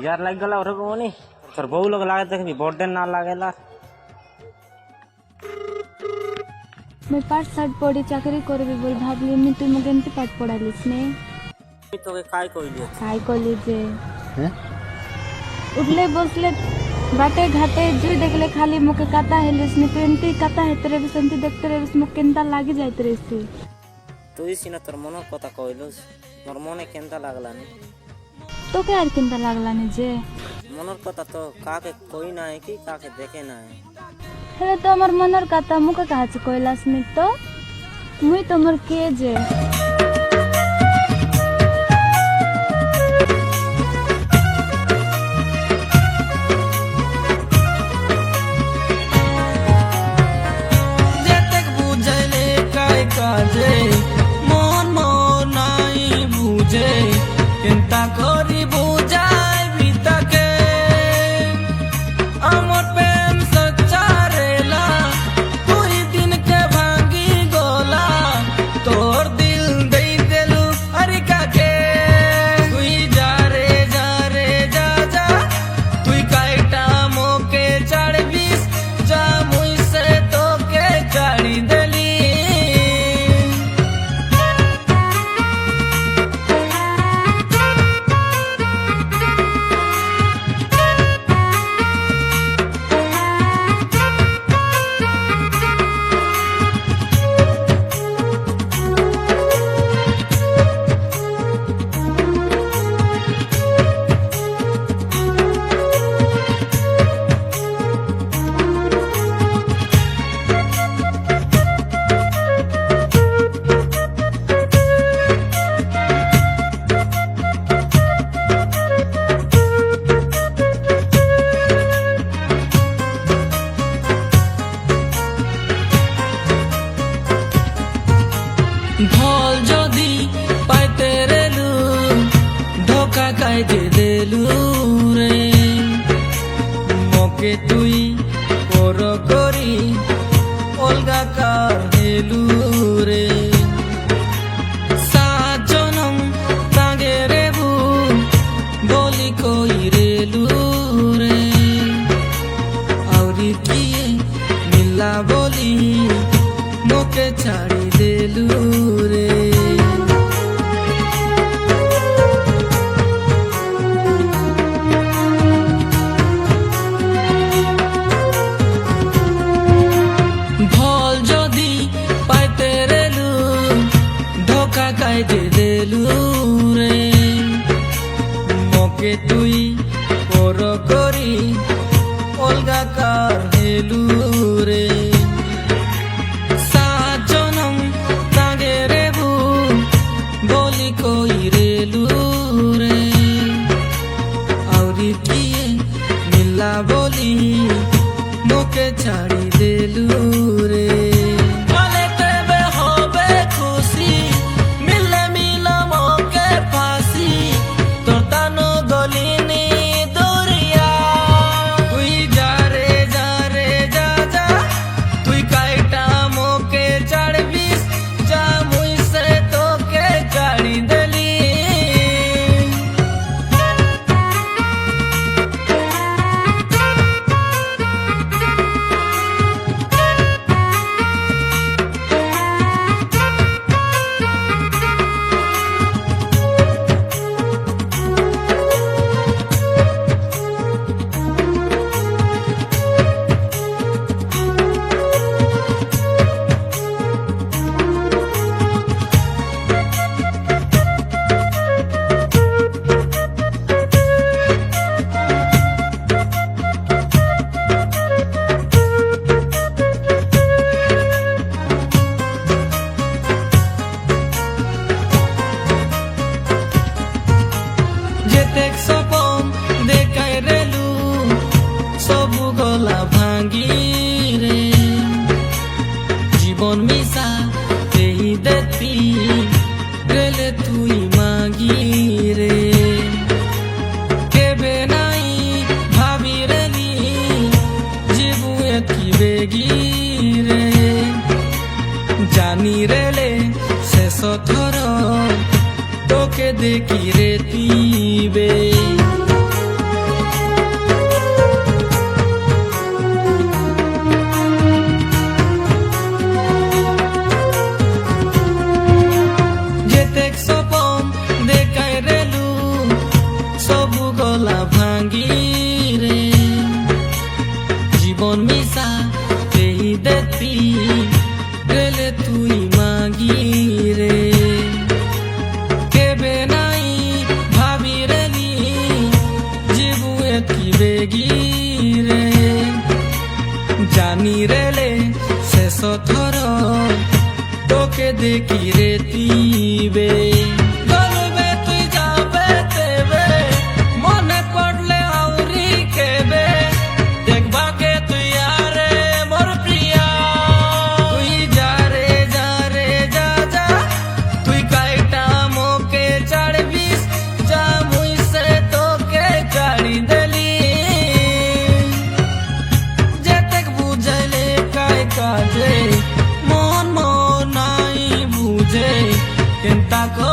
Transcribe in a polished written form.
caesar লাগ গেল ওরকম নি তোর বউ লোক লাগে দেখবি বড়দের না লাগেলা मैं पाठ साठ पढ़ी चाकरी करबी बोल भाबली मी तुम केमती पाठ पढ़ालिस ने তোকে কাই কইলি काय कॉलेज जे হ্যাঁ उठले बसले बाटे घाटे जो देखले खाली मुके काता हेलिस ने पेंती काता हेतरे बिसंती देखते रे बिस मुके केंता लागी जाइत रे से তুই সিনা তোর মনের কথা কইলস মোর মনে কেনতা লাগলা নি तो के यार केंता लागला ने जे মনের কথা তো কাকে কই নাই কি কাকে দেখে নাই हेले तो हमर मनर काता मुके कहा से कोइलास ने तो मुई तोमर के जे কাজে মন নাই বুঝে চিন্তা করি বুঝাই বিতাকে আমার প্রেম সচ্চা রেলা তুই দিনকে ভাঙ্গি গলা তোর দিল দেই দেলু আরে কাকে তুই যা রে যা রে যা যা তুই কাইটা মোকে ছাড়বিস যা মুই সে তোকে ছাড়ি দেলি ঢল যদি পাইতে রেলু ধোকা খাইতে দেলু রে মকে তুই পর করি অলগা কার হেলু রে সাজনম তাগে রেবু বলি কই রেলু রে আউরি কিয়ে মিলা বলি মোকে ছাড়ি দেলু রে ঢল যদি পাইতে রেলু ধোকা খাইতে দেলু রে মোকে তুই পর করি অলগা কার হেলু রে সাজনম তাগে রেবু বলি কই রেলু রে আউরি কিয়ে মিলা বলি মোকে ছাড়ি দেলু রে বলে তেবে হবে খুশি মিলে মিলা মোকে ফাঁসি তোর তানো গলিনি দরিয়া তুই যা রে যা রে যা যা তুই কাইটা মোকে ছাড়বিস যা মুই সে তোকে ছাড়ি দেলি যেতে সপন দেখাই রেলু সবু গলা ভাঙ্গি রে জীবন মিশা এই দেতি রেলে তুই মাগি রে কেবে নাই ভাবি রেলি জীবু এতি বেগি রে জানি রেলে শেষ থর তোকে দেখি রে তিবে রাখো